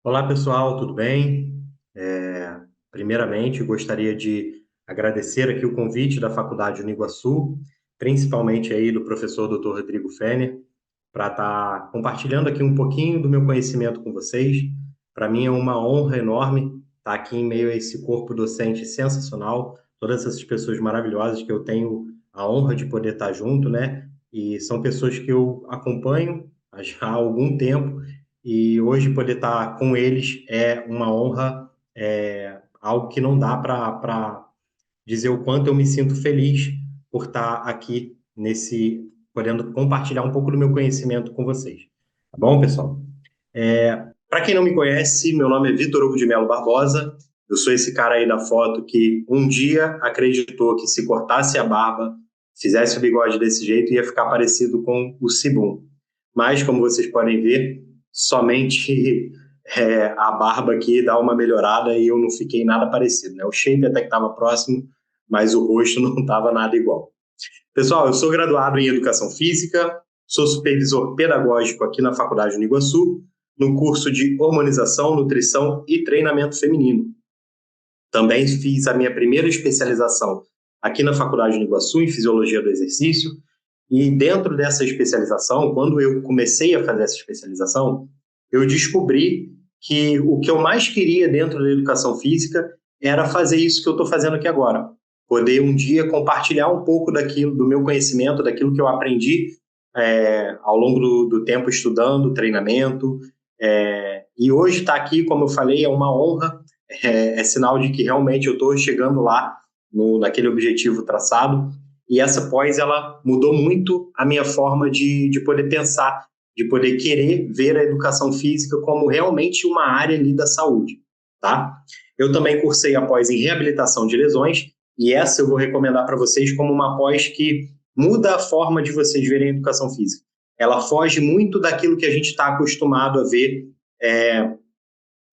Olá pessoal, tudo bem? Primeiramente, gostaria de agradecer aqui o convite da Faculdade Uniguaçu, principalmente aí do professor Dr. Rodrigo Fener, para estar compartilhando aqui um pouquinho do meu conhecimento com vocês. Para mim é uma honra enorme estar aqui em meio a esse corpo docente sensacional, todas essas pessoas maravilhosas que eu tenho a honra de poder estar junto, né? E são pessoas que eu acompanho já há algum tempo e hoje poder estar com eles é uma honra, algo que não dá para dizer o quanto eu me sinto feliz por estar aqui podendo compartilhar um pouco do meu conhecimento com vocês. Tá bom, pessoal? Para quem não me conhece, meu nome é Vitor Hugo de Melo Barbosa. Eu sou esse cara aí da foto que um dia acreditou que se cortasse a barba, fizesse o bigode desse jeito, ia ficar parecido com o Sibum. Mas, como vocês podem ver, somente a barba aqui dá uma melhorada e eu não fiquei nada parecido, né? O shape até que estava próximo, mas o rosto não estava nada igual. Pessoal, eu sou graduado em Educação Física, sou supervisor pedagógico aqui na Faculdade Uniguaçu, no curso de Hormonização, Nutrição e Treinamento Feminino. Também fiz a minha primeira especialização aqui na Faculdade Uniguaçu, em Fisiologia do Exercício, e dentro dessa especialização, quando eu comecei a fazer essa especialização, eu descobri que o que eu mais queria dentro da educação física era fazer isso que eu estou fazendo aqui agora. Poder um dia compartilhar um pouco daquilo, do meu conhecimento, daquilo que eu aprendi ao longo do tempo estudando, treinamento. E hoje estar aqui, como eu falei, é uma honra, é sinal de que realmente eu estou chegando lá naquele objetivo traçado. E essa pós, ela mudou muito a minha forma de poder pensar, de poder querer ver a educação física como realmente uma área ali da saúde, tá? Eu também cursei a pós em reabilitação de lesões, e essa eu vou recomendar para vocês como uma pós que muda a forma de vocês verem a educação física. Ela foge muito daquilo que a gente está acostumado a ver é,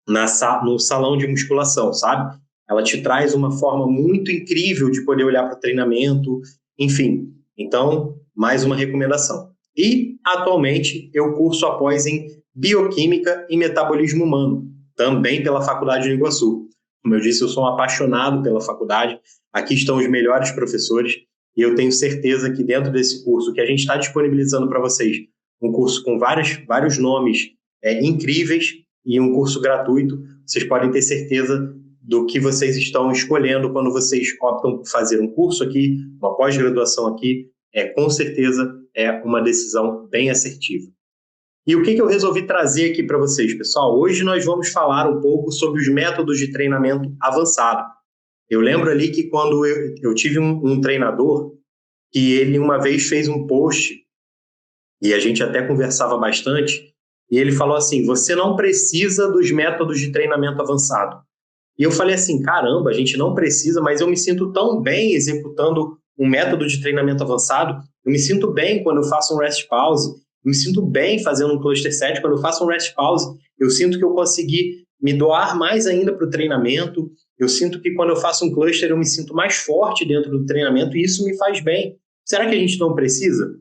no salão de musculação, sabe? Ela te traz uma forma muito incrível de poder olhar para o treinamento, enfim. Então, mais uma recomendação. E, atualmente, eu curso após em Bioquímica e Metabolismo Humano, também pela Faculdade de Iguaçu. Como eu disse, eu sou um apaixonado pela faculdade, aqui estão os melhores professores, e eu tenho certeza que dentro desse curso que a gente está disponibilizando para vocês, um curso com vários nomes incríveis, e um curso gratuito, vocês podem ter certeza do que vocês estão escolhendo quando vocês optam por fazer um curso aqui, uma pós-graduação aqui, com certeza é uma decisão bem assertiva. E o que eu resolvi trazer aqui para vocês, pessoal? Hoje nós vamos falar um pouco sobre os métodos de treinamento avançado. Eu lembro ali que quando eu tive um treinador, que ele uma vez fez um post, e a gente até conversava bastante, e ele falou assim: você não precisa dos métodos de treinamento avançado. E eu falei assim: caramba, a gente não precisa, mas eu me sinto tão bem executando um método de treinamento avançado. Eu me sinto bem quando eu faço um rest pause. Eu me sinto bem fazendo um cluster set. Quando eu faço um rest pause, eu sinto que eu consegui me doar mais ainda para o treinamento. Eu sinto que quando eu faço um cluster, eu me sinto mais forte dentro do treinamento e isso me faz bem. Será que a gente não precisa?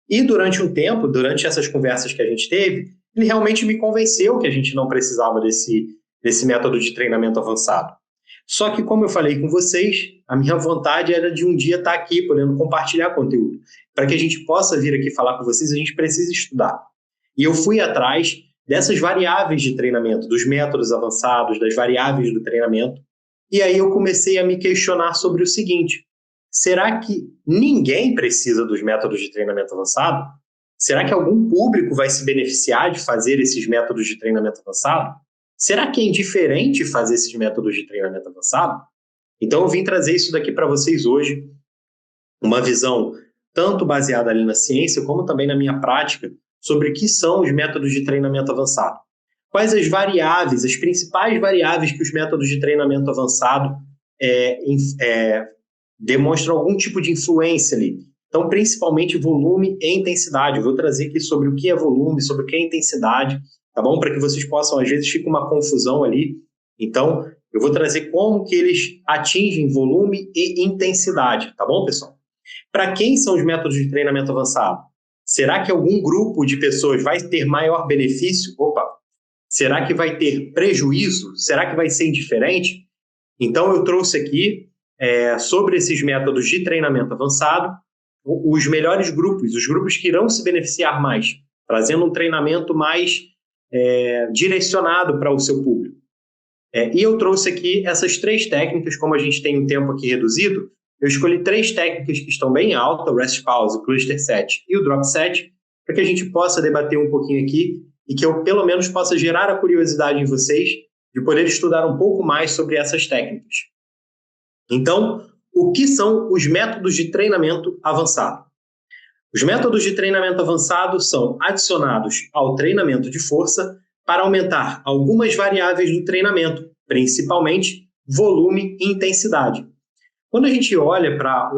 E durante um tempo, durante essas conversas que a gente teve, ele realmente me convenceu que a gente não precisava desse método de treinamento avançado. Só que, como eu falei com vocês, a minha vontade era de um dia estar aqui, podendo compartilhar conteúdo. Para que a gente possa vir aqui falar com vocês, a gente precisa estudar. E eu fui atrás dessas variáveis de treinamento, dos métodos avançados, das variáveis do treinamento. E aí eu comecei a me questionar sobre o seguinte: será que ninguém precisa dos métodos de treinamento avançado? Será que algum público vai se beneficiar de fazer esses métodos de treinamento avançado? Será que é indiferente fazer esses métodos de treinamento avançado? Então eu vim trazer isso daqui para vocês hoje, uma visão tanto baseada ali na ciência, como também na minha prática, sobre o que são os métodos de treinamento avançado. Quais as variáveis, as principais variáveis que os métodos de treinamento avançado demonstram algum tipo de influência ali. Então, principalmente volume e intensidade. Eu vou trazer aqui sobre o que é volume, sobre o que é intensidade, tá bom? Para que vocês possam, às vezes, fica uma confusão ali. Então, eu vou trazer como que eles atingem volume e intensidade, tá bom, pessoal? Para quem são os métodos de treinamento avançado? Será que algum grupo de pessoas vai ter maior benefício? Opa! Será que vai ter prejuízo? Será que vai ser indiferente? Então, eu trouxe aqui, sobre esses métodos de treinamento avançado, os melhores grupos, os grupos que irão se beneficiar mais, trazendo um treinamento mais direcionado para o seu público. E eu trouxe aqui essas 3 técnicas, como a gente tem um tempo aqui reduzido, eu escolhi 3 técnicas que estão bem altas, o Rest Pause, o Cluster Set e o Drop Set, para que a gente possa debater um pouquinho aqui e que eu, pelo menos, possa gerar a curiosidade em vocês de poder estudar um pouco mais sobre essas técnicas. Então, o que são os métodos de treinamento avançado? Os métodos de treinamento avançado são adicionados ao treinamento de força para aumentar algumas variáveis do treinamento, principalmente volume e intensidade. Quando a gente olha para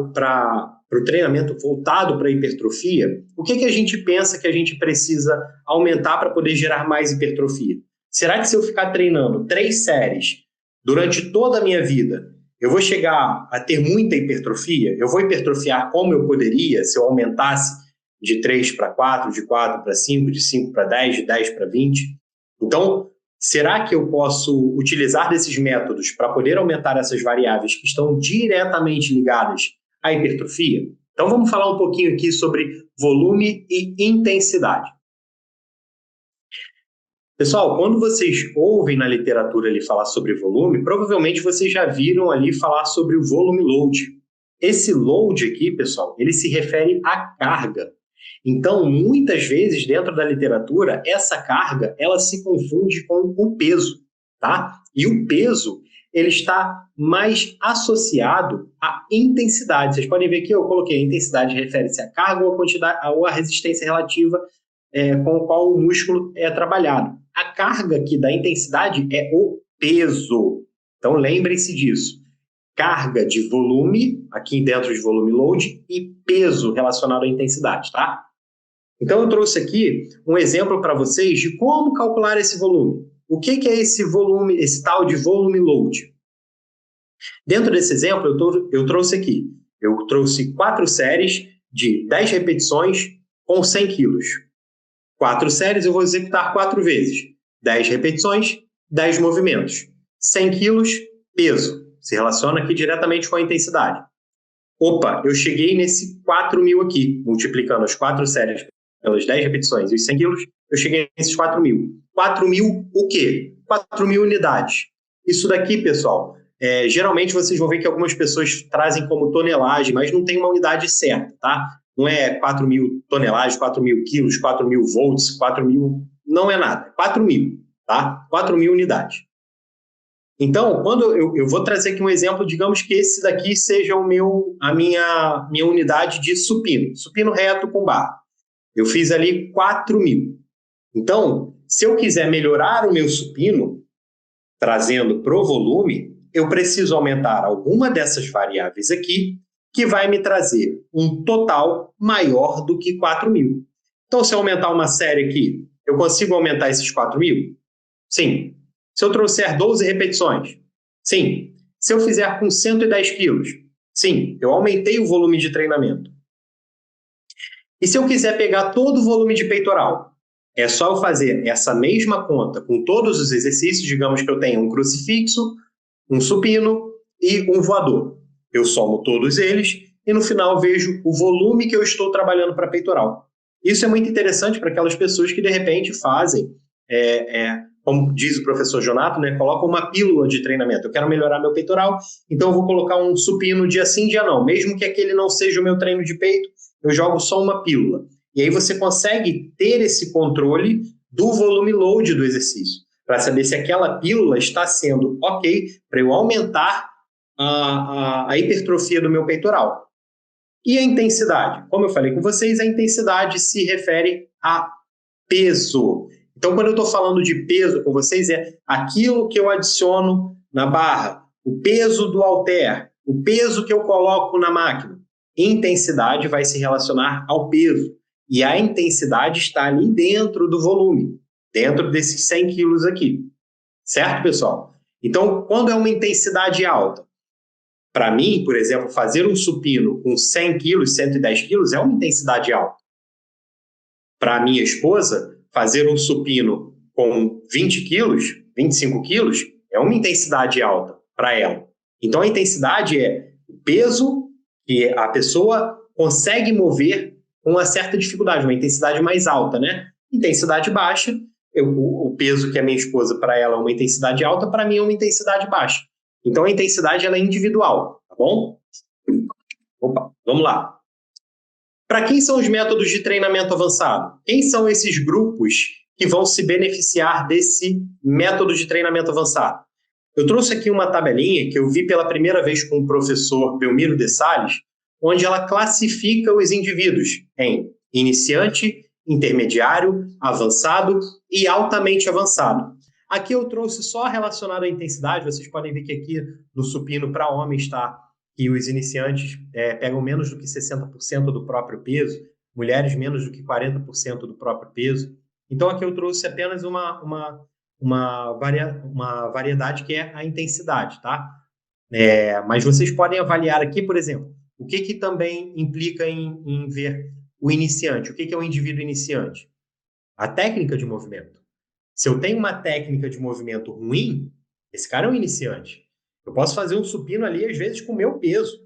o treinamento voltado para a hipertrofia, o que a gente pensa que a gente precisa aumentar para poder gerar mais hipertrofia? Será que se eu ficar treinando 3 séries durante toda a minha vida, eu vou chegar a ter muita hipertrofia? Eu vou hipertrofiar como eu poderia se eu aumentasse de 3 para 4, de 4 para 5, de 5 para 10, de 10 para 20? Então, será que eu posso utilizar desses métodos para poder aumentar essas variáveis que estão diretamente ligadas à hipertrofia? Então, vamos falar um pouquinho aqui sobre volume e intensidade. Pessoal, quando vocês ouvem na literatura ali falar sobre volume, provavelmente vocês já viram ali falar sobre o volume load. Esse load aqui, pessoal, ele se refere à carga. Então, muitas vezes, dentro da literatura, essa carga, ela se confunde com o peso, tá? E o peso, ele está mais associado à intensidade. Vocês podem ver que eu coloquei a intensidade refere-se à carga ou à quantidade, ou à resistência relativa com a qual o músculo é trabalhado. A carga aqui da intensidade é o peso. Então, lembrem-se disso. Carga de volume, aqui dentro de volume load, e peso relacionado à intensidade, tá? Então, eu trouxe aqui um exemplo para vocês de como calcular esse volume. O que é esse volume, esse tal de volume load? Dentro desse exemplo, eu trouxe aqui. Eu trouxe 4 séries de 10 repetições com 100 quilos. 4 séries eu vou executar 4 vezes. 10 repetições, 10 movimentos. 100 quilos, peso. Se relaciona aqui diretamente com a intensidade. Opa, eu cheguei nesse 4.000 aqui, multiplicando as 4 séries pelas 10 repetições e os 100 quilos, eu cheguei nesses 4.000. 4.000 o quê? 4.000 unidades. Isso daqui, pessoal, geralmente vocês vão ver que algumas pessoas trazem como tonelagem, mas não tem uma unidade certa, tá? Não é 4.000 tonelagens, 4.000 quilos, 4.000 volts, 4.000... Não é nada. 4.000, tá? 4.000 unidades. Então, quando eu vou trazer aqui um exemplo, digamos que esse daqui seja a minha unidade de supino. Supino reto com barra. Eu fiz ali 4.000. Então, se eu quiser melhorar o meu supino, trazendo para o volume, eu preciso aumentar alguma dessas variáveis aqui, que vai me trazer um total maior do que 4.000. Então, se eu aumentar uma série aqui, eu consigo aumentar esses 4.000? Sim. Se eu trouxer 12 repetições? Sim. Se eu fizer com 110 quilos? Sim, eu aumentei o volume de treinamento. E se eu quiser pegar todo o volume de peitoral? É só eu fazer essa mesma conta com todos os exercícios, digamos que eu tenha um crucifixo, um supino e um voador. Eu somo todos eles e no final vejo o volume que eu estou trabalhando para peitoral. Isso é muito interessante para aquelas pessoas que de repente fazem, como diz o professor Jonato, né, colocam uma pílula de treinamento. Eu quero melhorar meu peitoral, então eu vou colocar um supino dia sim, dia não. Mesmo que aquele não seja o meu treino de peito, eu jogo só uma pílula. E aí você consegue ter esse controle do volume load do exercício, para saber se aquela pílula está sendo ok para eu aumentar a hipertrofia do meu peitoral. E a intensidade? Como eu falei com vocês, a intensidade se refere a peso. Então, quando eu estou falando de peso com vocês, é aquilo que eu adiciono na barra, o peso do halter, o peso que eu coloco na máquina. Intensidade vai se relacionar ao peso. E a intensidade está ali dentro do volume, dentro desses 100 quilos aqui. Certo, pessoal? Então, quando é uma intensidade alta, para mim, por exemplo, fazer um supino com 100 quilos, 110 quilos é uma intensidade alta. Para a minha esposa, fazer um supino com 20 quilos, 25 quilos, é uma intensidade alta para ela. Então, a intensidade é o peso que a pessoa consegue mover com uma certa dificuldade, uma intensidade mais alta, né? Intensidade baixa, o peso que a minha esposa, para ela, é uma intensidade alta, para mim é uma intensidade baixa. Então, a intensidade ela é individual, tá bom? Opa, vamos lá. Para quem são os métodos de treinamento avançado? Quem são esses grupos que vão se beneficiar desse método de treinamento avançado? Eu trouxe aqui uma tabelinha que eu vi pela primeira vez com o professor Belmiro de Sales, onde ela classifica os indivíduos em iniciante, intermediário, avançado e altamente avançado. Aqui eu trouxe só relacionado à intensidade, vocês podem ver que aqui no supino para homens está que os iniciantes pegam menos do que 60% do próprio peso, mulheres menos do que 40% do próprio peso. Então aqui eu trouxe apenas uma variedade que é a intensidade, tá? Mas vocês podem avaliar aqui, por exemplo, o que também implica em ver o iniciante, o que é o indivíduo iniciante? A técnica de movimento. Se eu tenho uma técnica de movimento ruim, esse cara é um iniciante. Eu posso fazer um supino ali, às vezes, com o meu peso.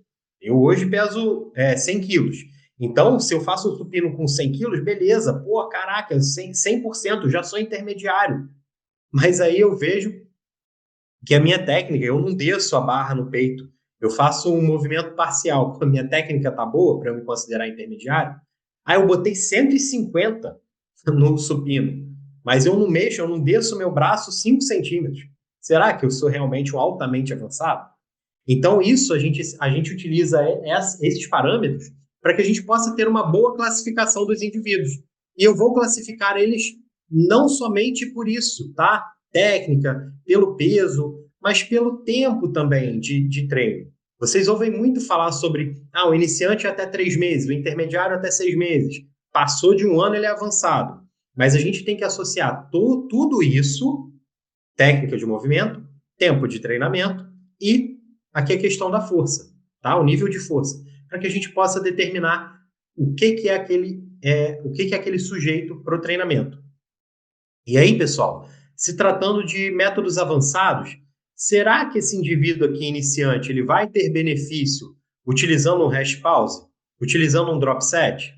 Eu hoje peso 100 quilos. Então, se eu faço um supino com 100 quilos, beleza. Pô, caraca, 100%, já sou intermediário. Mas aí eu vejo que a minha técnica, eu não desço a barra no peito. Eu faço um movimento parcial. Quando a minha técnica tá boa, para eu me considerar intermediário, aí eu botei 150 no supino. Mas eu não mexo, eu não desço meu braço 5 centímetros. Será que eu sou realmente um altamente avançado? Então, isso a gente utiliza esses parâmetros para que a gente possa ter uma boa classificação dos indivíduos. E eu vou classificar eles não somente por isso, tá? Técnica, pelo peso, mas pelo tempo também de treino. Vocês ouvem muito falar sobre o iniciante até 3 meses, o intermediário até 6 meses. Passou de um ano, ele é avançado. Mas a gente tem que associar tudo isso, técnica de movimento, tempo de treinamento e aqui a questão da força, tá? O nível de força, para que a gente possa determinar o que é aquele sujeito para o treinamento. E aí, pessoal, se tratando de métodos avançados, será que esse indivíduo aqui iniciante ele vai ter benefício utilizando um rest pause, utilizando um drop set?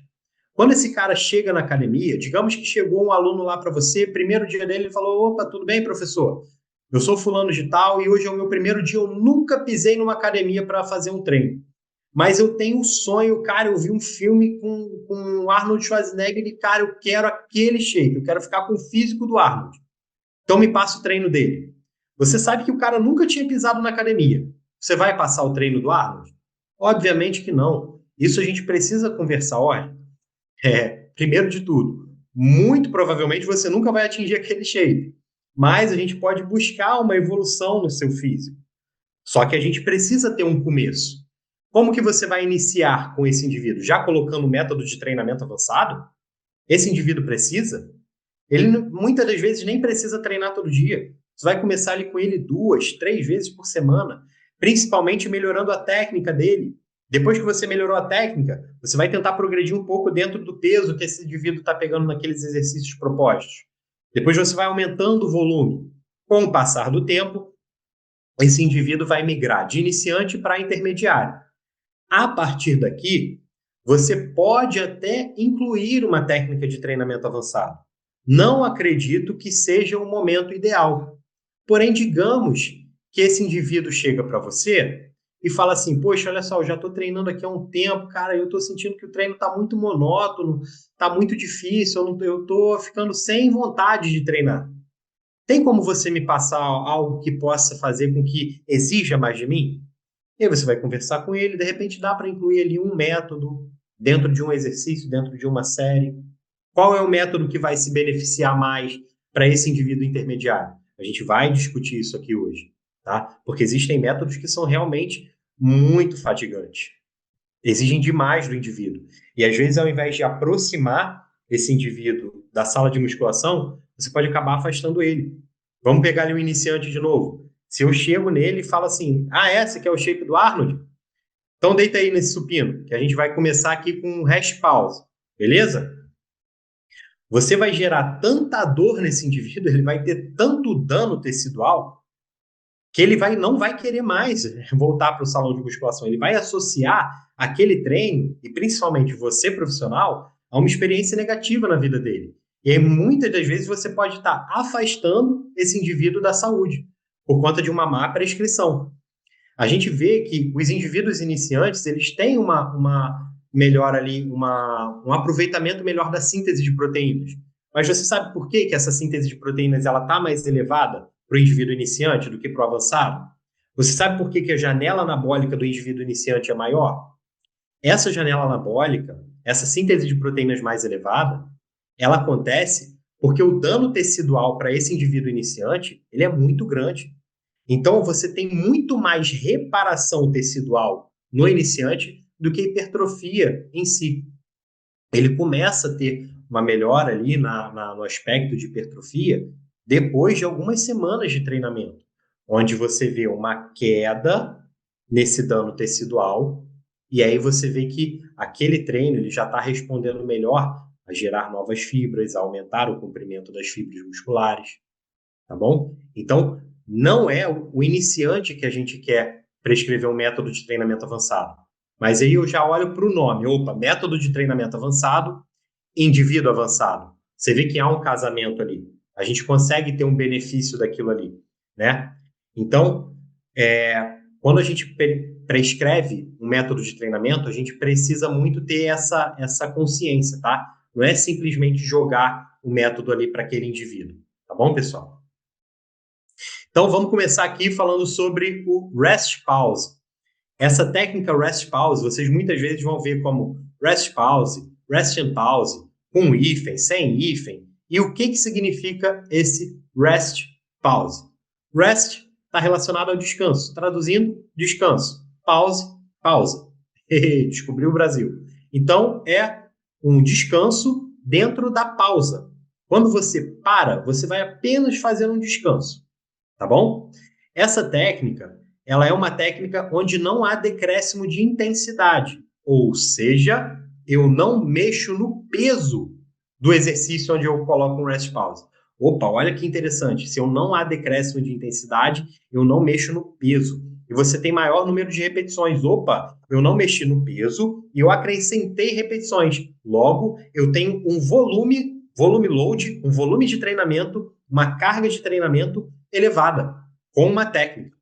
Quando esse cara chega na academia, digamos que chegou um aluno lá para você, primeiro dia dele, ele falou: opa, tudo bem, professor? Eu sou fulano de tal e hoje é o meu primeiro dia, eu nunca pisei numa academia para fazer um treino. Mas eu tenho um sonho, cara, eu vi um filme com Arnold Schwarzenegger e, cara, eu quero aquele shape, eu quero ficar com o físico do Arnold. Então me passa o treino dele. Você sabe que o cara nunca tinha pisado na academia. Você vai passar o treino do Arnold? Obviamente que não. Isso a gente precisa conversar. Olha, primeiro de tudo, muito provavelmente você nunca vai atingir aquele shape, mas a gente pode buscar uma evolução no seu físico. Só que a gente precisa ter um começo. Como que você vai iniciar com esse indivíduo? Já colocando um método de treinamento avançado? Esse indivíduo precisa? Ele muitas das vezes nem precisa treinar todo dia. Você vai começar ali com ele 2, 3 vezes por semana, principalmente melhorando a técnica dele. Depois que você melhorou a técnica, você vai tentar progredir um pouco dentro do peso que esse indivíduo está pegando naqueles exercícios propostos. Depois você vai aumentando o volume. Com o passar do tempo, esse indivíduo vai migrar de iniciante para intermediário. A partir daqui, você pode até incluir uma técnica de treinamento avançado. Não acredito que seja o momento ideal. Porém, digamos que esse indivíduo chega para você e fala assim: poxa, olha só, eu já estou treinando aqui há um tempo, cara, eu estou sentindo que o treino está muito monótono, está muito difícil, eu estou ficando sem vontade de treinar. Tem como você me passar algo que possa fazer com que exija mais de mim? E aí você vai conversar com ele, de repente dá para incluir ali um método dentro de um exercício, dentro de uma série. Qual é o método que vai se beneficiar mais para esse indivíduo intermediário? A gente vai discutir isso aqui hoje, tá? Porque existem métodos que são realmente muito fatigantes. Exigem demais do indivíduo. E às vezes, ao invés de aproximar esse indivíduo da sala de musculação, você pode acabar afastando ele. Vamos pegar ali o iniciante de novo. Se eu chego nele e falo assim: esse aqui é o shape do Arnold? Então deita aí nesse supino, que a gente vai começar aqui com um rest pause, beleza? você vai gerar tanta dor nesse indivíduo, ele vai ter tanto dano tecidual, que ele não vai querer mais voltar para o salão de musculação. Ele vai associar aquele treino, e principalmente você profissional, a uma experiência negativa na vida dele. E aí, muitas das vezes, você pode estar afastando esse indivíduo da saúde, por conta de uma má prescrição. A gente vê que os indivíduos iniciantes, eles têm uma melhor ali, um aproveitamento melhor da síntese de proteínas. Mas você sabe por que essa síntese de proteínas ela está mais elevada para o indivíduo iniciante do que para o avançado? Você sabe por que a janela anabólica do indivíduo iniciante é maior? Essa janela anabólica, essa síntese de proteínas mais elevada, ela acontece porque o dano tecidual para esse indivíduo iniciante ele é muito grande. Então, você tem muito mais reparação tecidual no iniciante do que hipertrofia em si. Ele começa a ter uma melhora ali no aspecto de hipertrofia depois de algumas semanas de treinamento, onde você vê uma queda nesse dano tecidual e aí você vê que aquele treino ele já está respondendo melhor a gerar novas fibras, a aumentar o comprimento das fibras musculares, tá bom? Então, não é o iniciante que a gente quer prescrever um método de treinamento avançado. Mas aí eu já olho para o nome. Opa, método de treinamento avançado, indivíduo avançado. Você vê que há um casamento ali. A gente consegue ter um benefício daquilo ali, né? Então, quando a gente prescreve um método de treinamento, a gente precisa muito ter essa consciência, tá? Não é simplesmente jogar o método ali para aquele indivíduo. Tá bom, pessoal? Então, vamos começar aqui falando sobre o Rest Pause. Essa técnica Rest Pause, vocês muitas vezes vão ver como Rest Pause, Rest and Pause, com hífen, sem hífen. E o que significa esse Rest Pause? Rest está relacionado ao descanso. Traduzindo, descanso. Pause, pausa. Descobriu o Brasil. Então, é um descanso dentro da pausa. Quando você para, você vai apenas fazer um descanso. Tá bom? Essa técnica, ela é uma técnica onde não há decréscimo de intensidade, ou seja, eu não mexo no peso do exercício onde eu coloco um rest pause. Opa, olha que interessante, se eu não há decréscimo de intensidade, eu não mexo no peso. E você tem maior número de repetições. Opa, eu não mexi no peso e eu acrescentei repetições. Logo, eu tenho um volume load, um volume de treinamento, uma carga de treinamento elevada, com uma técnica.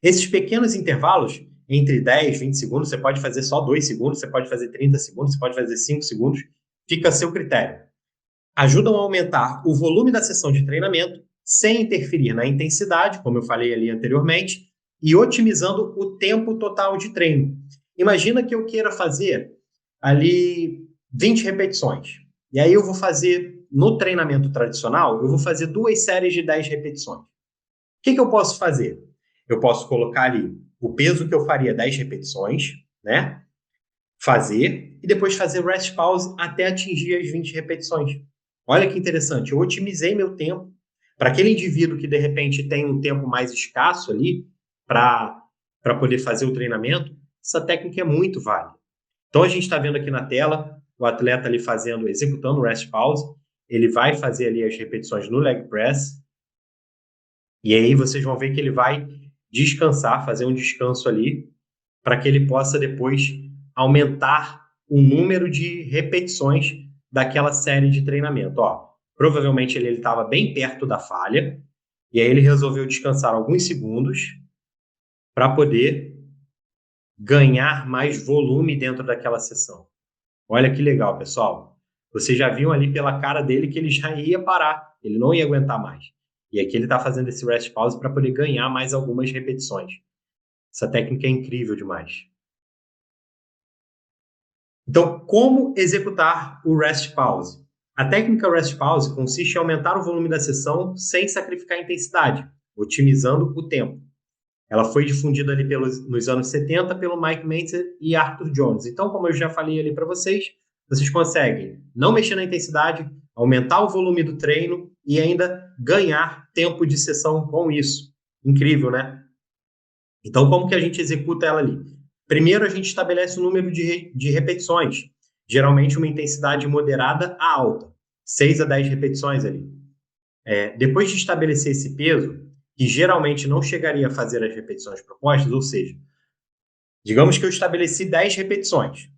Esses pequenos intervalos, entre 10 e 20 segundos, você pode fazer só 2 segundos, você pode fazer 30 segundos, você pode fazer 5 segundos, fica a seu critério. Ajudam a aumentar o volume da sessão de treinamento, sem interferir na intensidade, como eu falei ali anteriormente, e otimizando o tempo total de treino. Imagina que eu queira fazer ali 20 repetições. E aí eu vou fazer, no treinamento tradicional, eu vou fazer 2 séries de 10 repetições. O que eu posso fazer? Eu posso colocar ali o peso que eu faria 10 repetições, né? Fazer, e depois fazer rest pause até atingir as 20 repetições. Olha que interessante, eu otimizei meu tempo. Para aquele indivíduo que, de repente, tem um tempo mais escasso ali para poder fazer o treinamento, essa técnica é muito válida. Então, a gente está vendo aqui na tela o atleta ali executando o rest pause. Ele vai fazer ali as repetições no leg press. E aí vocês vão ver que ele vai descansar, fazer um descanso ali, para que ele possa depois aumentar o número de repetições daquela série de treinamento. Ó, provavelmente ele estava bem perto da falha, e aí ele resolveu descansar alguns segundos para poder ganhar mais volume dentro daquela sessão. Olha que legal, pessoal. Vocês já viram ali pela cara dele que ele já ia parar, ele não ia aguentar mais. E aqui ele está fazendo esse rest pause para poder ganhar mais algumas repetições. Essa técnica é incrível demais. Então, como executar o rest pause? A técnica rest pause consiste em aumentar o volume da sessão sem sacrificar a intensidade, otimizando o tempo. Ela foi difundida ali nos anos 70 pelo Mike Mentzer e Arthur Jones. Então, como eu já falei ali para vocês conseguem não mexer na intensidade, aumentar o volume do treino e ainda ganhar tempo de sessão com isso. Incrível, né? Então, como que a gente executa ela ali? Primeiro, a gente estabelece o número de repetições. geralmente uma intensidade moderada a alta, 6 a 10 repetições ali. Depois de estabelecer esse peso, que geralmente não chegaria a fazer as repetições propostas, ou seja, digamos que eu estabeleci 10 repetições.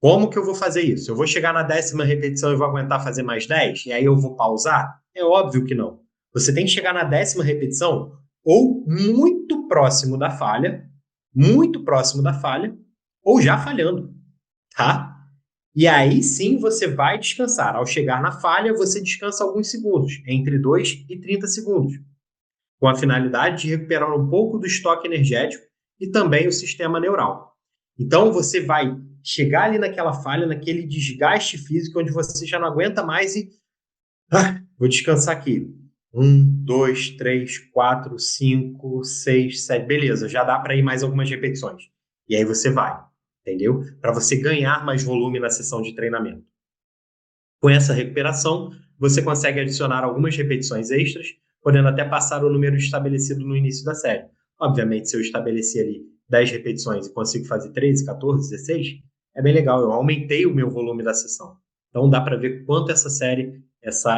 Como que eu vou fazer isso? Eu vou chegar na 10ª repetição e vou aguentar fazer mais 10? E aí eu vou pausar? É óbvio que não. Você tem que chegar na 10ª repetição ou muito próximo da falha, ou já falhando, tá? E aí sim você vai descansar. Ao chegar na falha, você descansa alguns segundos, entre 2 e 30 segundos, com a finalidade de recuperar um pouco do estoque energético e também o sistema neural. Então você vai chegar ali naquela falha, naquele desgaste físico, onde você já não aguenta mais e vou descansar aqui. 1, 2, 3, 4, 5, 6, 7. Beleza, já dá para ir mais algumas repetições. E aí você vai, entendeu? Para você ganhar mais volume na sessão de treinamento. Com essa recuperação, você consegue adicionar algumas repetições extras, podendo até passar o número estabelecido no início da série. Obviamente, se eu estabelecer ali 10 repetições e consigo fazer 13, 14, 16, é bem legal, eu aumentei o meu volume da sessão. Então dá para ver quanto essa série,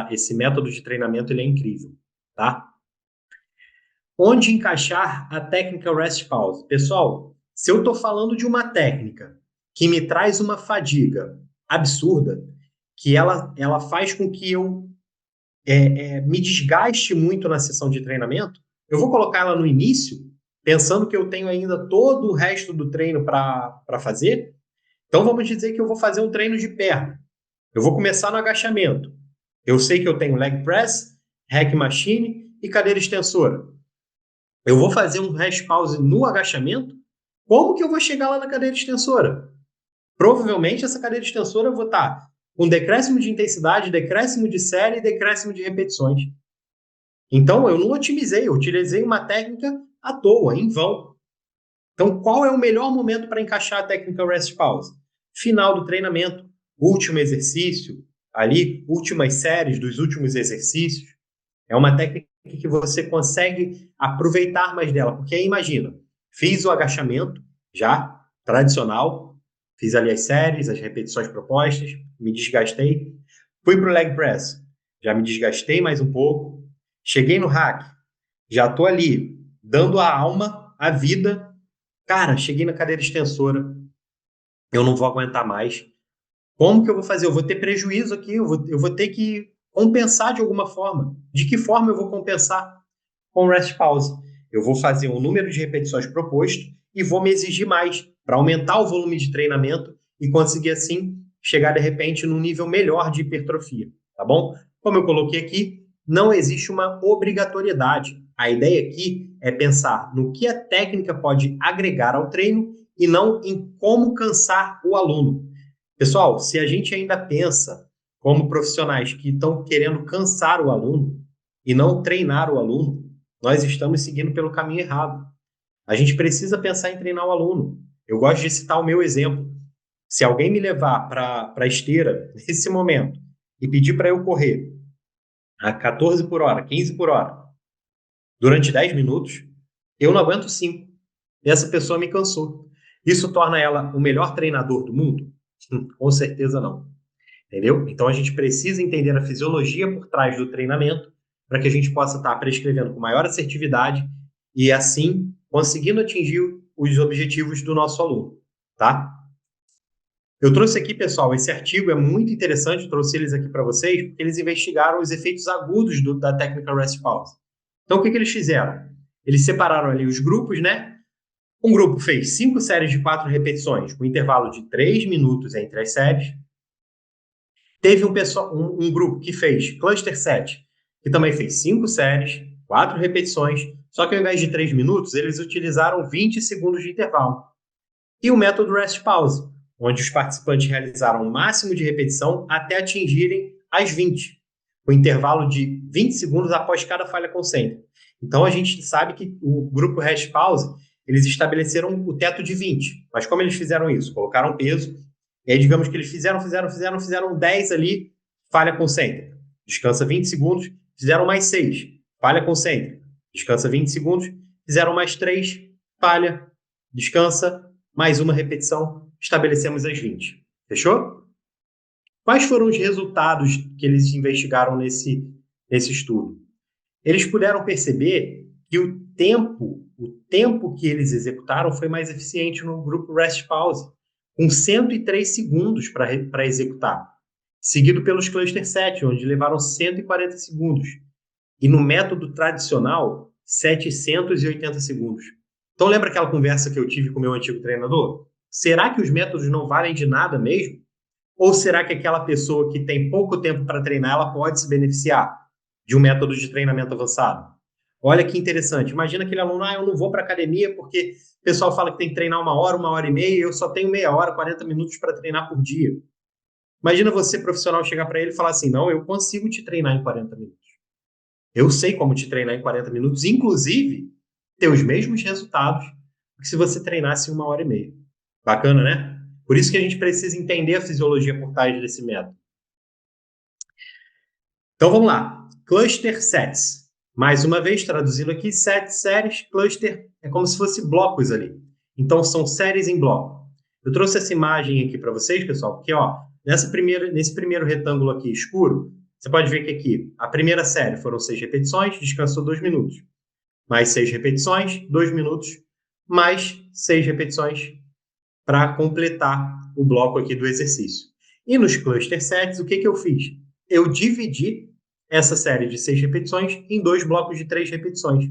esse método de treinamento ele é incrível, tá? Onde encaixar a técnica Rest Pause? Pessoal, se eu estou falando de uma técnica que me traz uma fadiga absurda, que ela faz com que eu me desgaste muito na sessão de treinamento, eu vou colocar ela no início, pensando que eu tenho ainda todo o resto do treino para fazer. Então vamos dizer que eu vou fazer um treino de perna. Eu vou começar no agachamento. Eu sei que eu tenho leg press, hack machine e cadeira extensora. Eu vou fazer um rest pause no agachamento? Como que eu vou chegar lá na cadeira extensora? Provavelmente essa cadeira extensora eu vou estar com decréscimo de intensidade, decréscimo de série e decréscimo de repetições. Então eu não otimizei, eu utilizei uma técnica à toa, em vão. Então qual é o melhor momento para encaixar a técnica rest pause? Final do treinamento, último exercício, ali, últimas séries dos últimos exercícios. É uma técnica que você consegue aproveitar mais dela, porque aí imagina, fiz o agachamento já, tradicional, fiz ali as séries, as repetições propostas, me desgastei, fui para o leg press, já me desgastei mais um pouco, cheguei no hack, já estou ali, dando a alma, a vida, cara, cheguei na cadeira extensora, eu não vou aguentar mais. Como que eu vou fazer? Eu vou ter prejuízo aqui, eu vou ter que compensar de alguma forma. De que forma eu vou compensar? Com rest pause. Eu vou fazer um número de repetições proposto e vou me exigir mais para aumentar o volume de treinamento e conseguir, assim, chegar, de repente, num nível melhor de hipertrofia, tá bom? Como eu coloquei aqui, não existe uma obrigatoriedade. A ideia aqui é pensar no que a técnica pode agregar ao treino e não em como cansar o aluno. Pessoal, se a gente ainda pensa como profissionais que estão querendo cansar o aluno e não treinar o aluno, nós estamos seguindo pelo caminho errado. A gente precisa pensar em treinar o aluno. Eu gosto de citar o meu exemplo. Se alguém me levar para a esteira nesse momento e pedir para eu correr a 14 por hora, 15 por hora, durante 10 minutos, eu não aguento 5. E essa pessoa me cansou. Isso torna ela o melhor treinador do mundo? Com certeza não. Entendeu? Então a gente precisa entender a fisiologia por trás do treinamento para que a gente possa estar prescrevendo com maior assertividade e assim conseguindo atingir os objetivos do nosso aluno, tá? Eu trouxe aqui, pessoal, esse artigo é muito interessante, trouxe eles aqui para vocês, porque eles investigaram os efeitos agudos da técnica rest pause. Então o que eles fizeram? Eles separaram ali os grupos, né? Um grupo fez 5 séries de 4 repetições, com intervalo de 3 minutos entre as séries. Teve um grupo que fez Cluster 7, que também fez 5 séries, 4 repetições, só que ao invés de 3 minutos, eles utilizaram 20 segundos de intervalo. E o método Rest Pause, onde os participantes realizaram o máximo de repetição até atingirem as 20, com intervalo de 20 segundos após cada falha concêntrica. Então a gente sabe que o grupo Rest Pause, eles estabeleceram o teto de 20, mas como eles fizeram isso? Colocaram peso. E aí, digamos que eles fizeram 10 ali, falha concêntrica. Descansa 20 segundos, fizeram mais 6, falha concêntrica. Descansa 20 segundos, fizeram mais 3, falha, descansa, mais uma repetição, estabelecemos as 20. Fechou? Quais foram os resultados que eles investigaram nesse estudo? Eles puderam perceber que o tempo que eles executaram foi mais eficiente no grupo Rest Pause, com 103 segundos para executar, seguido pelos Cluster 7, onde levaram 140 segundos. E no método tradicional, 780 segundos. Então lembra aquela conversa que eu tive com o meu antigo treinador? Será que os métodos não valem de nada mesmo? Ou será que aquela pessoa que tem pouco tempo para treinar, ela pode se beneficiar de um método de treinamento avançado? Olha que interessante. Imagina aquele aluno, eu não vou para academia porque o pessoal fala que tem que treinar 1 hora e meia, e eu só tenho meia hora, 40 minutos para treinar por dia. Imagina você, profissional, chegar para ele e falar assim, não, eu consigo te treinar em 40 minutos. Eu sei como te treinar em 40 minutos, inclusive ter os mesmos resultados que se você treinasse em 1 hora e meia. Bacana, né? Por isso que a gente precisa entender a fisiologia por trás desse método. Então vamos lá. Cluster sets. Mais uma vez, traduzindo aqui, séries, cluster é como se fosse blocos ali. Então são séries em bloco. Eu trouxe essa imagem aqui para vocês, pessoal, porque nesse primeiro retângulo aqui escuro, você pode ver que aqui a primeira série foram 6 repetições, descansou 2 minutos. Mais 6 repetições, 2 minutos, mais 6 repetições para completar o bloco aqui do exercício. E nos cluster sets, o que eu fiz? Eu dividi essa série de 6 repetições em 2 blocos de 3 repetições.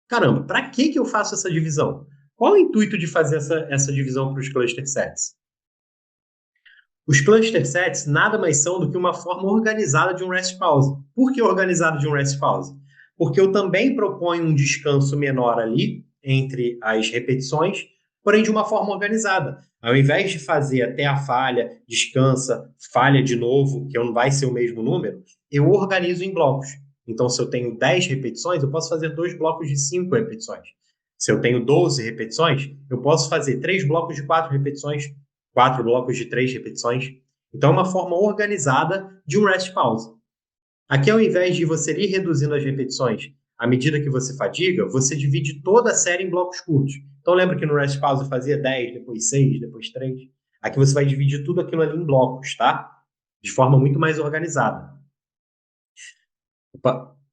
Caramba, para que eu faço essa divisão? Qual é o intuito de fazer essa divisão para os cluster sets? Os cluster sets nada mais são do que uma forma organizada de um rest pause. Por que organizado de um rest pause? Porque eu também proponho um descanso menor ali entre as repetições, porém de uma forma organizada. Ao invés de fazer até a falha, descansa, falha de novo, que não vai ser o mesmo número, eu organizo em blocos. Então, se eu tenho 10 repetições, eu posso fazer 2 blocos de 5 repetições. Se eu tenho 12 repetições, eu posso fazer 3 blocos de 4 repetições, 4 blocos de 3 repetições. Então, é uma forma organizada de um rest pause. Aqui, ao invés de você ir reduzindo as repetições à medida que você fadiga, você divide toda a série em blocos curtos. Então, lembra que no rest pause eu fazia 10, depois 6, depois 3? Aqui você vai dividir tudo aquilo ali em blocos, tá? De forma muito mais organizada.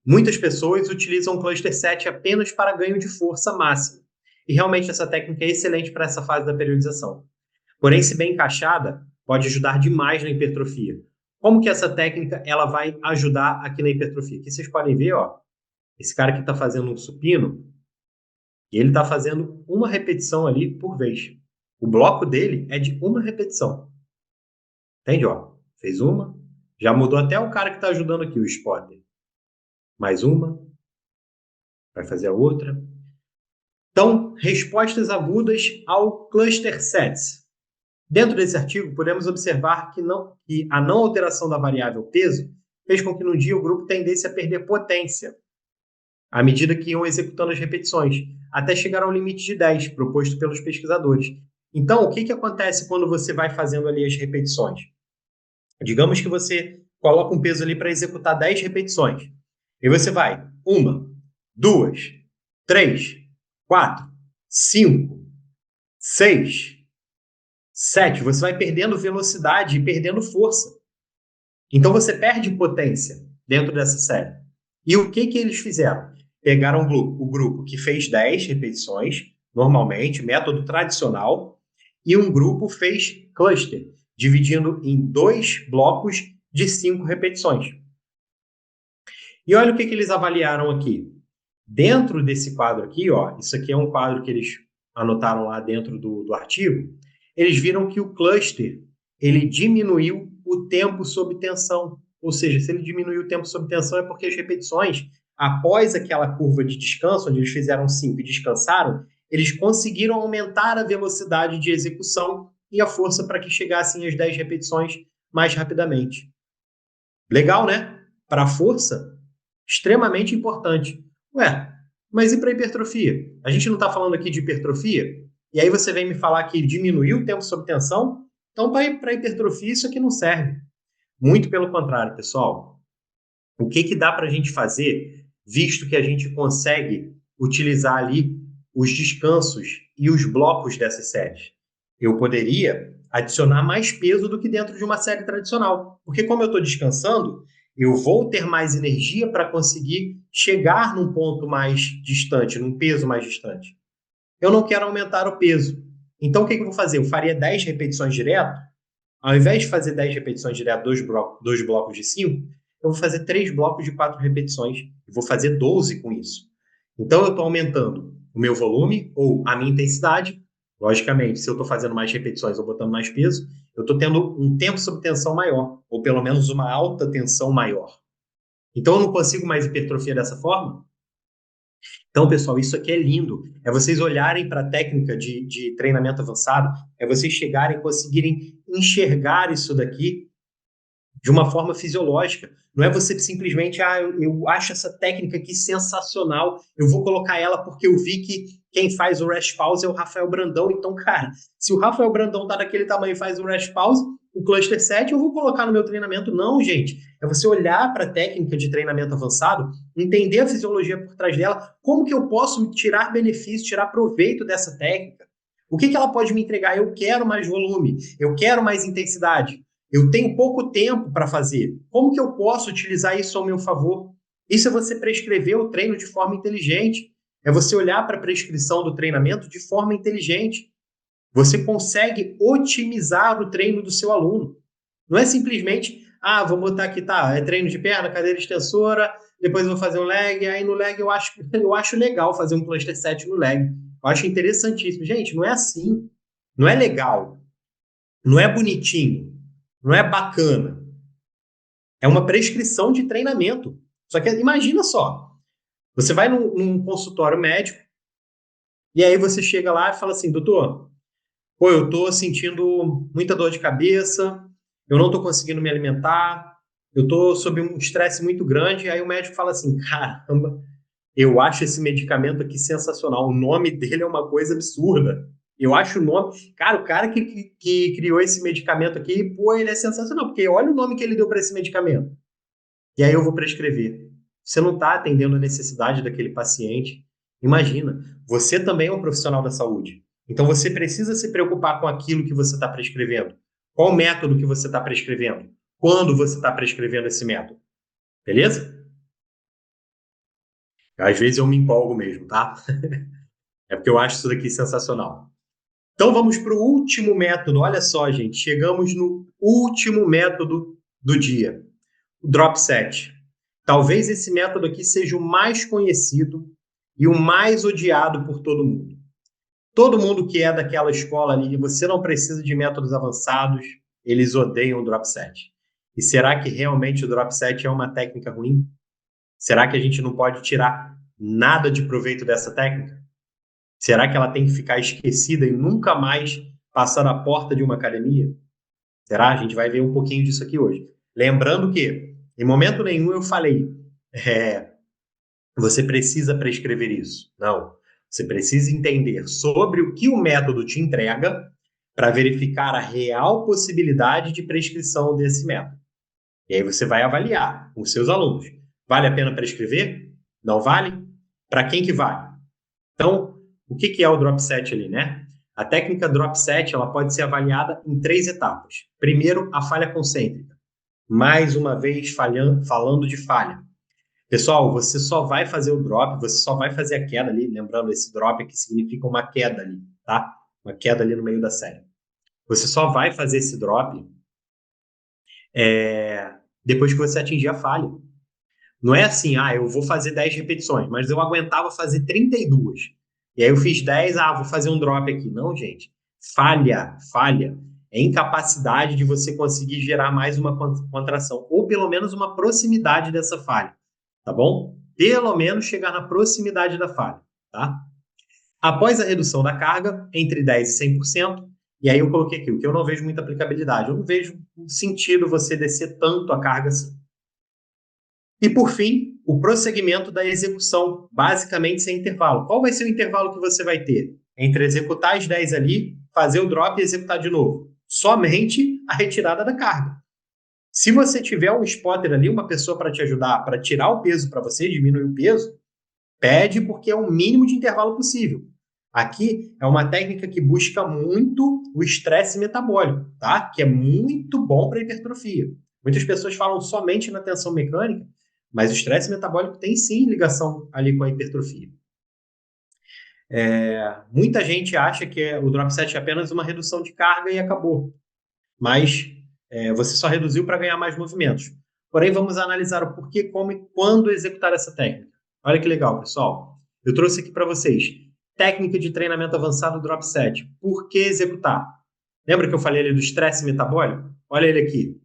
Muitas pessoas utilizam o cluster 7 apenas para ganho de força máxima. E realmente essa técnica é excelente para essa fase da periodização. Porém, se bem encaixada, pode ajudar demais na hipertrofia. Como que essa técnica ela vai ajudar aqui na hipertrofia? Aqui vocês podem ver, esse cara aqui está fazendo um supino e ele está fazendo uma repetição ali por vez. O bloco dele é de uma repetição. Entende? Fez uma, já mudou até o cara que está ajudando aqui, o spotter. Mais uma, vai fazer a outra. Então, respostas agudas ao cluster sets. Dentro desse artigo, podemos observar que a não alteração da variável peso fez com que no dia o grupo tendesse a perder potência à medida que iam executando as repetições, até chegar ao limite de 10, proposto pelos pesquisadores. Então, o que acontece quando você vai fazendo ali as repetições? Digamos que você coloca um peso ali para executar 10 repetições. E você vai 1, 2, 3, 4, 5, 6, 7, você vai perdendo velocidade e perdendo força. Então você perde potência dentro dessa série. E o que eles fizeram? Pegaram o grupo que fez 10 repetições, normalmente, método tradicional, e um grupo fez cluster, dividindo em 2 blocos de 5 repetições. E olha o que eles avaliaram aqui. Dentro desse quadro aqui, isso aqui é um quadro que eles anotaram lá dentro do artigo, eles viram que o cluster ele diminuiu o tempo sob tensão. Ou seja, se ele diminuiu o tempo sob tensão é porque as repetições, após aquela curva de descanso, onde eles fizeram 5 e descansaram, eles conseguiram aumentar a velocidade de execução e a força para que chegassem às 10 repetições mais rapidamente. Legal, né? Para a força, extremamente importante. Mas e para hipertrofia? A gente não está falando aqui de hipertrofia? E aí você vem me falar que diminuiu o tempo sob tensão? Então, para hipertrofia, isso aqui não serve. Muito pelo contrário, pessoal. O que dá para a gente fazer, visto que a gente consegue utilizar ali os descansos e os blocos dessas séries? Eu poderia adicionar mais peso do que dentro de uma série tradicional. Porque como eu estou descansando, eu vou ter mais energia para conseguir chegar num ponto mais distante, num peso mais distante. Eu não quero aumentar o peso. Então, o que eu vou fazer? Eu faria 10 repetições direto. Ao invés de fazer 10 repetições direto, dois blocos de 5, eu vou fazer 3 blocos de 4 repetições. Eu vou fazer 12 com isso. Então, eu estou aumentando o meu volume ou a minha intensidade. Logicamente, se eu estou fazendo mais repetições ou botando mais peso, eu estou tendo um tempo sob tensão maior, ou pelo menos uma alta tensão maior. Então, eu não consigo mais hipertrofia dessa forma? Então, pessoal, isso aqui é lindo. É vocês olharem para a técnica de treinamento avançado, é vocês chegarem e conseguirem enxergar isso daqui de uma forma fisiológica. Não é você simplesmente, eu acho essa técnica aqui sensacional, eu vou colocar ela porque eu vi que quem faz o rest pause é o Rafael Brandão. Então, cara, se o Rafael Brandão tá daquele tamanho e faz o rest pause, o cluster 7 eu vou colocar no meu treinamento. Não, gente. É você olhar para a técnica de treinamento avançado, entender a fisiologia por trás dela, como que eu posso tirar benefício, tirar proveito dessa técnica. O que ela pode me entregar? Eu quero mais volume, eu quero mais intensidade. Eu tenho pouco tempo para fazer. Como que eu posso utilizar isso ao meu favor? Isso é você prescrever o treino de forma inteligente. É você olhar para a prescrição do treinamento de forma inteligente. Você consegue otimizar o treino do seu aluno. Não é simplesmente, vou botar aqui, tá, é treino de perna, cadeira extensora, depois eu vou fazer um leg, aí no leg eu acho legal fazer um cluster set no leg. Eu acho interessantíssimo. Gente, não é assim. Não é legal. Não é bonitinho. Não é bacana. É uma prescrição de treinamento. Só que imagina só, você vai num consultório médico e aí você chega lá e fala assim, doutor, pô, eu tô sentindo muita dor de cabeça, eu não tô conseguindo me alimentar, eu tô sob um estresse muito grande. Aí o médico fala assim, caramba, eu acho esse medicamento aqui sensacional. O nome dele é uma coisa absurda. Eu acho o nome. Cara, o cara que criou esse medicamento aqui, pô, ele é sensacional, porque olha o nome que ele deu para esse medicamento. E aí eu vou prescrever. Você não está atendendo a necessidade daquele paciente. Imagina, você também é um profissional da saúde. Então você precisa se preocupar com aquilo que você está prescrevendo. Qual o método que você está prescrevendo? Quando você está prescrevendo esse método? Beleza? Às vezes eu me empolgo mesmo, tá? É porque eu acho isso daqui sensacional. Então vamos para o último método. Olha só, gente, chegamos no último método do dia, o drop set. Talvez esse método aqui seja o mais conhecido e o mais odiado por todo mundo. Todo mundo que é daquela escola ali, você não precisa de métodos avançados, eles odeiam o drop set. E será que realmente o drop set é uma técnica ruim? Será que a gente não pode tirar nada de proveito dessa técnica? Será que ela tem que ficar esquecida e nunca mais passar na porta de uma academia? Será? A gente vai ver um pouquinho disso aqui hoje. Lembrando que, em momento nenhum, eu falei, você precisa prescrever isso. Não. Você precisa entender sobre o que o método te entrega para verificar a real possibilidade de prescrição desse método. E aí você vai avaliar com os seus alunos. Vale a pena prescrever? Não vale? Para quem que vale? Então, o que é o drop set ali, né? A técnica drop set ela pode ser avaliada em 3 etapas. Primeiro, a falha concêntrica. Mais uma vez, falando de falha. Pessoal, você só vai fazer o drop, você só vai fazer a queda ali. Lembrando, esse drop aqui significa uma queda ali, tá? Uma queda ali no meio da série. Você só vai fazer esse drop depois que você atingir a falha. Não é assim, eu vou fazer 10 repetições, mas eu aguentava fazer 32. E aí eu fiz 10, vou fazer um drop aqui. Não, gente. Falha. É incapacidade de você conseguir gerar mais uma contração, ou pelo menos uma proximidade dessa falha, tá bom? Pelo menos chegar na proximidade da falha, tá? Após a redução da carga, entre 10% e 100%, e aí eu coloquei aqui, o que eu não vejo muita aplicabilidade, eu não vejo sentido você descer tanto a carga assim. E, por fim, o prosseguimento da execução, basicamente sem intervalo. Qual vai ser o intervalo que você vai ter? Entre executar as 10 ali, fazer o drop e executar de novo. Somente a retirada da carga. Se você tiver um spotter ali, uma pessoa para te ajudar, para tirar o peso para você, diminuir o peso, pede porque é o mínimo de intervalo possível. Aqui é uma técnica que busca muito o estresse metabólico, tá? Que é muito bom para hipertrofia. Muitas pessoas falam somente na tensão mecânica, mas o estresse metabólico tem sim ligação ali com a hipertrofia. Muita gente acha que o drop set é apenas uma redução de carga e acabou, mas você só reduziu para ganhar mais movimentos. Porém, vamos analisar o porquê, como e quando executar essa técnica. Olha que legal, pessoal. Eu trouxe aqui para vocês técnica de treinamento avançado drop set. Por que executar? Lembra que eu falei ali do estresse metabólico? Olha ele aqui.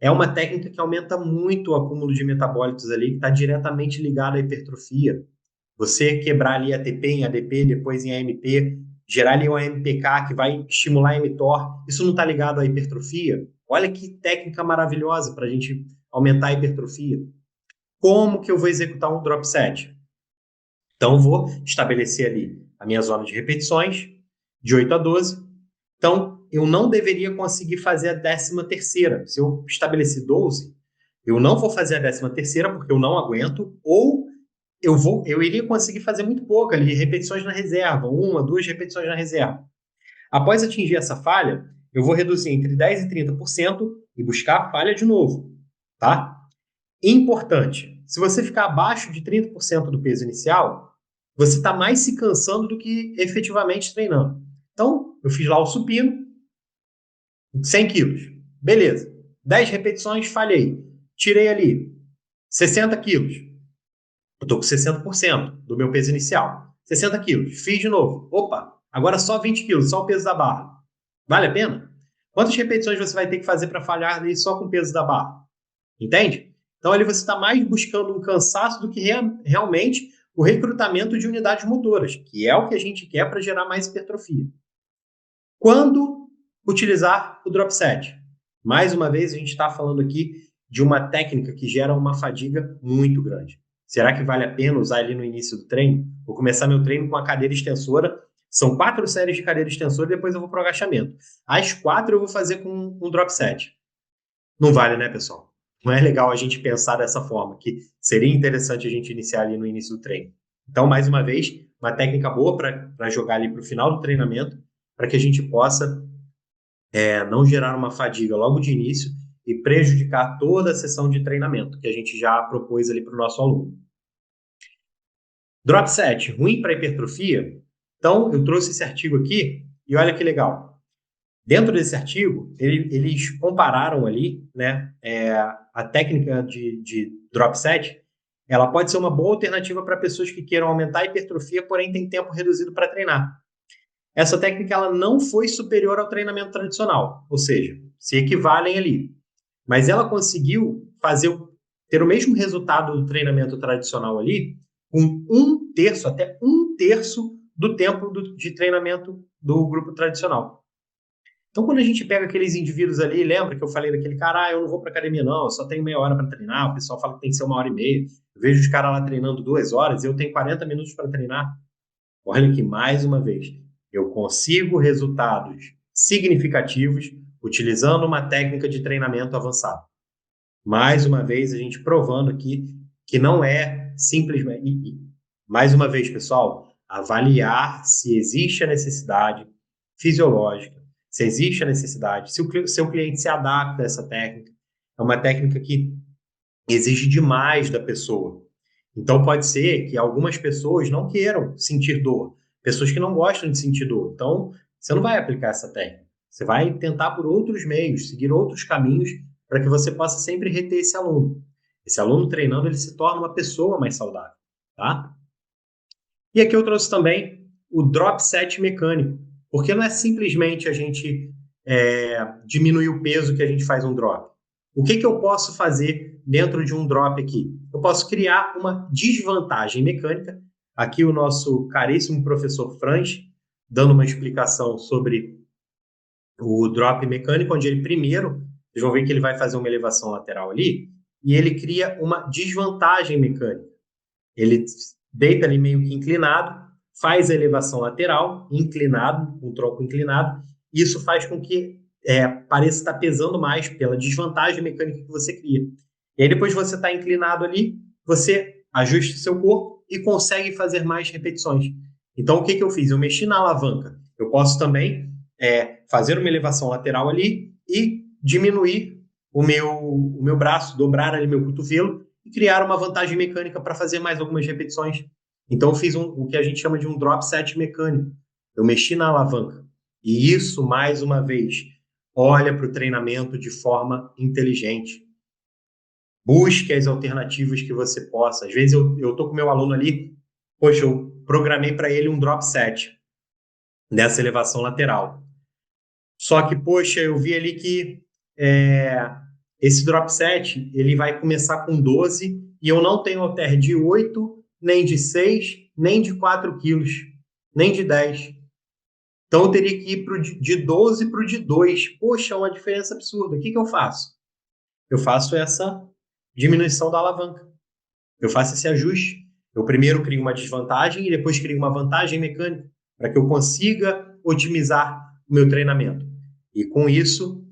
É uma técnica que aumenta muito o acúmulo de metabólitos ali, que está diretamente ligado à hipertrofia. Você quebrar ali ATP em ADP, depois em AMP, gerar ali um AMPK que vai estimular a mTOR, isso não está ligado à hipertrofia? Olha que técnica maravilhosa para a gente aumentar a hipertrofia. Como que eu vou executar um drop set? Então, eu vou estabelecer ali a minha zona de repetições, de 8 a 12. Então, eu não deveria conseguir fazer a 13ª. Se eu estabelecer 12, eu não vou fazer a 13ª porque eu não aguento, ou eu iria conseguir fazer muito pouco ali, repetições na reserva, 1, 2 repetições na reserva. Após atingir essa falha, eu vou reduzir entre 10% e 30% e buscar a falha de novo, tá? Importante, se você ficar abaixo de 30% do peso inicial, você está mais se cansando do que efetivamente treinando. Então, eu fiz lá o supino, 100 quilos. Beleza. 10 repetições, falhei. Tirei ali 60 quilos. Eu estou com 60% do meu peso inicial. 60 quilos. Fiz de novo. Opa, agora só 20 quilos, só o peso da barra. Vale a pena? Quantas repetições você vai ter que fazer para falhar ali só com o peso da barra? Entende? Então ali você está mais buscando um cansaço do que realmente o recrutamento de unidades motoras, que é o que a gente quer para gerar mais hipertrofia. Quando utilizar o drop set? Mais uma vez, a gente está falando aqui de uma técnica que gera uma fadiga muito grande. Será que vale a pena usar ele no início do treino? Vou começar meu treino com a cadeira extensora. São 4 séries de cadeira extensora e depois eu vou para o agachamento. As 4 eu vou fazer com um drop set. Não vale, né, pessoal? Não é legal a gente pensar dessa forma, que seria interessante a gente iniciar ali no início do treino. Então, mais uma vez, uma técnica boa para jogar ali para o final do treinamento, para que a gente possa não gerar uma fadiga logo de início e prejudicar toda a sessão de treinamento que a gente já propôs ali para o nosso aluno. Drop set, ruim para hipertrofia? Então, eu trouxe esse artigo aqui e olha que legal. Dentro desse artigo, eles compararam ali, né, a técnica de drop set, ela pode ser uma boa alternativa para pessoas que queiram aumentar a hipertrofia, porém tem tempo reduzido para treinar. Essa técnica ela não foi superior ao treinamento tradicional, ou seja, se equivalem ali. Mas ela conseguiu ter o mesmo resultado do treinamento tradicional ali, com 1/3, até 1/3 do tempo de treinamento do grupo tradicional. Então, quando a gente pega aqueles indivíduos ali, lembra que eu falei daquele cara, eu não vou para academia não, eu só tenho meia hora para treinar, o pessoal fala que tem que ser 1h30, eu vejo os caras lá treinando 2 horas e eu tenho 40 minutos para treinar. Olha que, mais uma vez, eu consigo resultados significativos utilizando uma técnica de treinamento avançado. Mais uma vez, a gente provando aqui que não é simplesmente... mais uma vez, pessoal, avaliar se existe a necessidade fisiológica, se existe a necessidade, se o seu cliente se adapta a essa técnica. É uma técnica que exige demais da pessoa. Então, pode ser que algumas pessoas não queiram sentir dor, pessoas que não gostam de sentir dor. Então, você não vai aplicar essa técnica. Você vai tentar por outros meios, seguir outros caminhos para que você possa sempre reter esse aluno. Esse aluno treinando, ele se torna uma pessoa mais saudável, tá? E aqui eu trouxe também o drop set mecânico, porque não é simplesmente a gente diminuir o peso que a gente faz um drop. O que eu posso fazer dentro de um drop aqui? Eu posso criar uma desvantagem mecânica. Aqui o nosso caríssimo professor Franz, dando uma explicação sobre o drop mecânico, onde ele primeiro, vocês vão ver que ele vai fazer uma elevação lateral ali, e ele cria uma desvantagem mecânica. Ele deita ali meio que inclinado, faz a elevação lateral, inclinado, com o tronco inclinado, e isso faz com que pareça estar pesando mais pela desvantagem mecânica que você cria. E aí depois você está inclinado ali, você ajusta o seu corpo e consegue fazer mais repetições. Então, o que eu fiz? Eu mexi na alavanca. Eu posso também fazer uma elevação lateral ali e diminuir o meu braço, dobrar ali meu cotovelo e criar uma vantagem mecânica para fazer mais algumas repetições. Então, eu fiz o que a gente chama de um drop set mecânico. Eu mexi na alavanca. E isso, mais uma vez, olha para o treinamento de forma inteligente. Busque as alternativas que você possa. Às vezes eu estou com o meu aluno ali, poxa, eu programei para ele um drop set nessa elevação lateral. Só que, poxa, eu vi ali que esse drop set ele vai começar com 12 e eu não tenho halter de 8, nem de 6, nem de 4 quilos, nem de 10. Então eu teria que ir de 12 para o de 2. Poxa, é uma diferença absurda. O que eu faço? Eu faço essa diminuição da alavanca. Eu faço esse ajuste. Eu primeiro crio uma desvantagem e depois crio uma vantagem mecânica para que eu consiga otimizar o meu treinamento. E com isso,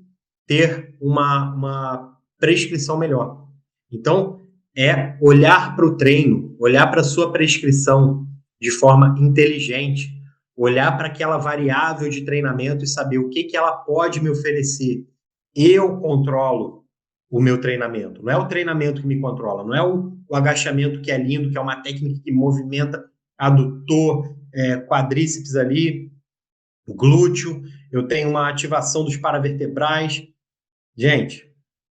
ter uma prescrição melhor. Então, é olhar para o treino, olhar para a sua prescrição de forma inteligente, olhar para aquela variável de treinamento e saber o que ela pode me oferecer. Eu controlo o meu treinamento. Não é o treinamento que me controla, não é o agachamento que é lindo, que é uma técnica que movimenta adutor, quadríceps ali, glúteo, eu tenho uma ativação dos paravertebrais. Gente,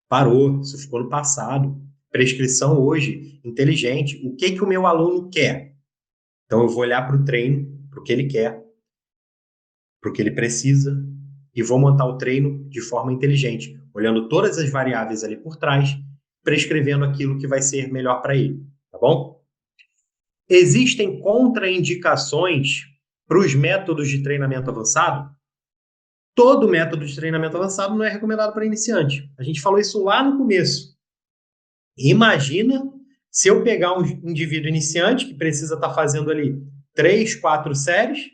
parou, isso ficou no passado. Prescrição hoje, inteligente. O que o meu aluno quer? Então eu vou olhar para o treino, para o que ele quer, para o que ele precisa, e vou montar o treino de forma inteligente, olhando todas as variáveis ali por trás, prescrevendo aquilo que vai ser melhor para ele, tá bom? Existem contraindicações para os métodos de treinamento avançado? Todo método de treinamento avançado não é recomendado para iniciante. A gente falou isso lá no começo. Imagina se eu pegar um indivíduo iniciante que precisa estar fazendo ali 3, 4 séries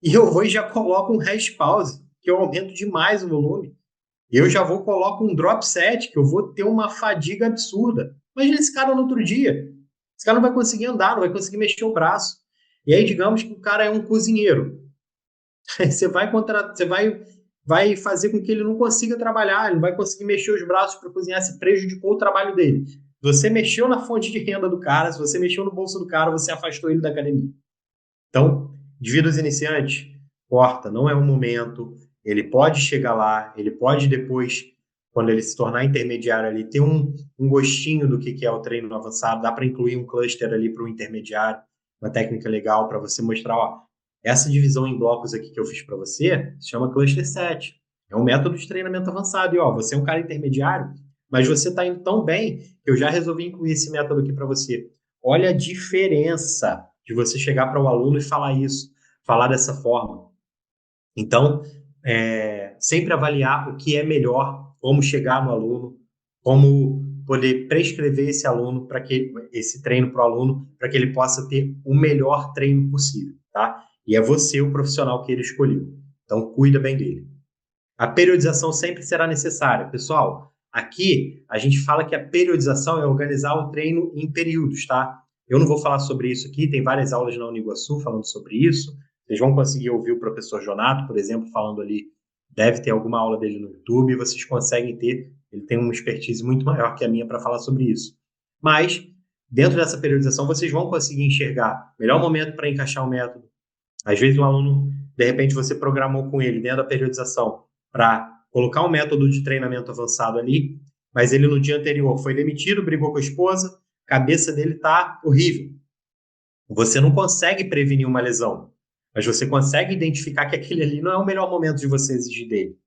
e eu vou e já coloco um rest pause, que eu aumento demais o volume. Eu já vou coloco um drop set, que eu vou ter uma fadiga absurda. Imagina esse cara no outro dia. Esse cara não vai conseguir andar, não vai conseguir mexer o braço. E aí, digamos que o cara é um cozinheiro. Você vai fazer com que ele não consiga trabalhar, ele não vai conseguir mexer os braços para cozinhar, se prejudicou o trabalho dele. Você mexeu na fonte de renda do cara, se você mexeu no bolso do cara, você afastou ele da academia. Então, indivíduos iniciantes, corta, não é o momento. Ele pode chegar lá, ele pode depois, quando ele se tornar intermediário ali, ter um gostinho do que é o treino avançado. Dá para incluir um cluster ali para o intermediário, uma técnica legal para você mostrar, ó, essa divisão em blocos aqui que eu fiz para você se chama cluster set. É um método de treinamento avançado. E ó, você é um cara intermediário, mas você está indo tão bem que eu já resolvi incluir esse método aqui para você. Olha a diferença de você chegar para o aluno e falar isso, falar dessa forma. Então, sempre avaliar o que é melhor, como chegar no aluno, como poder prescrever esse treino para o aluno, para que ele possa ter o melhor treino possível, tá? E é você o profissional que ele escolheu. Então, cuida bem dele. A periodização sempre será necessária. Pessoal, aqui a gente fala que a periodização é organizar o treino em períodos, tá? Eu não vou falar sobre isso aqui, tem várias aulas na Uniguaçu falando sobre isso. Vocês vão conseguir ouvir o professor Jonato, por exemplo, falando ali, deve ter alguma aula dele no YouTube, vocês conseguem ter, ele tem uma expertise muito maior que a minha para falar sobre isso. Mas, dentro dessa periodização, vocês vão conseguir enxergar o melhor momento para encaixar o método. Às vezes o aluno, de repente, você programou com ele dentro da periodização para colocar um método de treinamento avançado ali, mas ele no dia anterior foi demitido, brigou com a esposa, a cabeça dele está horrível. Você não consegue prevenir uma lesão, mas você consegue identificar que aquele ali não é o melhor momento de você exigir dele.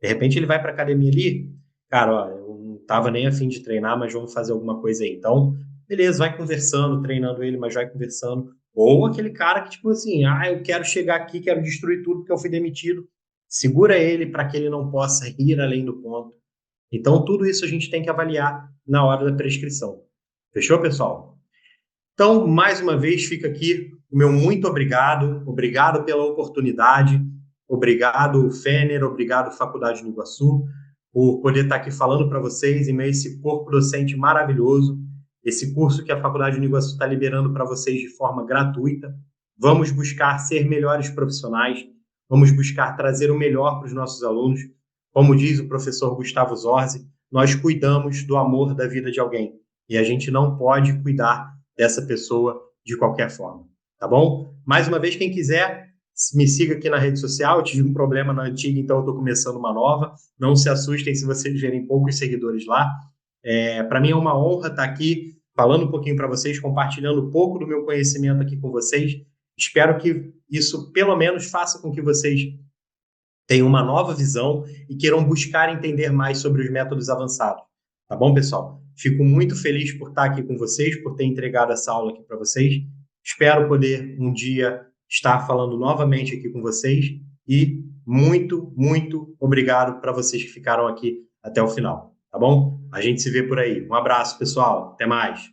De repente ele vai para a academia ali, cara, ó, eu não estava nem a fim de treinar, mas vamos fazer alguma coisa aí. Então, beleza, vai conversando, treinando ele, mas vai conversando. Ou aquele cara que, tipo assim, eu quero chegar aqui, quero destruir tudo porque eu fui demitido. Segura ele para que ele não possa ir além do ponto. Então, tudo isso a gente tem que avaliar na hora da prescrição. Fechou, pessoal? Então, mais uma vez, fica aqui o meu muito obrigado. Obrigado pela oportunidade. Obrigado, Fener. Obrigado, Faculdade do Iguaçu, por poder estar aqui falando para vocês em meio a esse corpo docente maravilhoso, esse curso que a Faculdade do Iguaçu está liberando para vocês de forma gratuita. Vamos buscar ser melhores profissionais, vamos buscar trazer o melhor para os nossos alunos. Como diz o professor Gustavo Zorzi, nós cuidamos do amor da vida de alguém e a gente não pode cuidar dessa pessoa de qualquer forma, tá bom? Mais uma vez, quem quiser, me siga aqui na rede social. Eu tive um problema na antiga, então eu estou começando uma nova. Não se assustem se vocês verem poucos seguidores lá. Para mim é uma honra estar aqui falando um pouquinho para vocês, compartilhando um pouco do meu conhecimento aqui com vocês. Espero que isso, pelo menos, faça com que vocês tenham uma nova visão e queiram buscar entender mais sobre os métodos avançados. Tá bom, pessoal? Fico muito feliz por estar aqui com vocês, por ter entregado essa aula aqui para vocês. Espero poder um dia estar falando novamente aqui com vocês e muito, muito obrigado para vocês que ficaram aqui até o final, tá bom? A gente se vê por aí. Um abraço, pessoal. Até mais.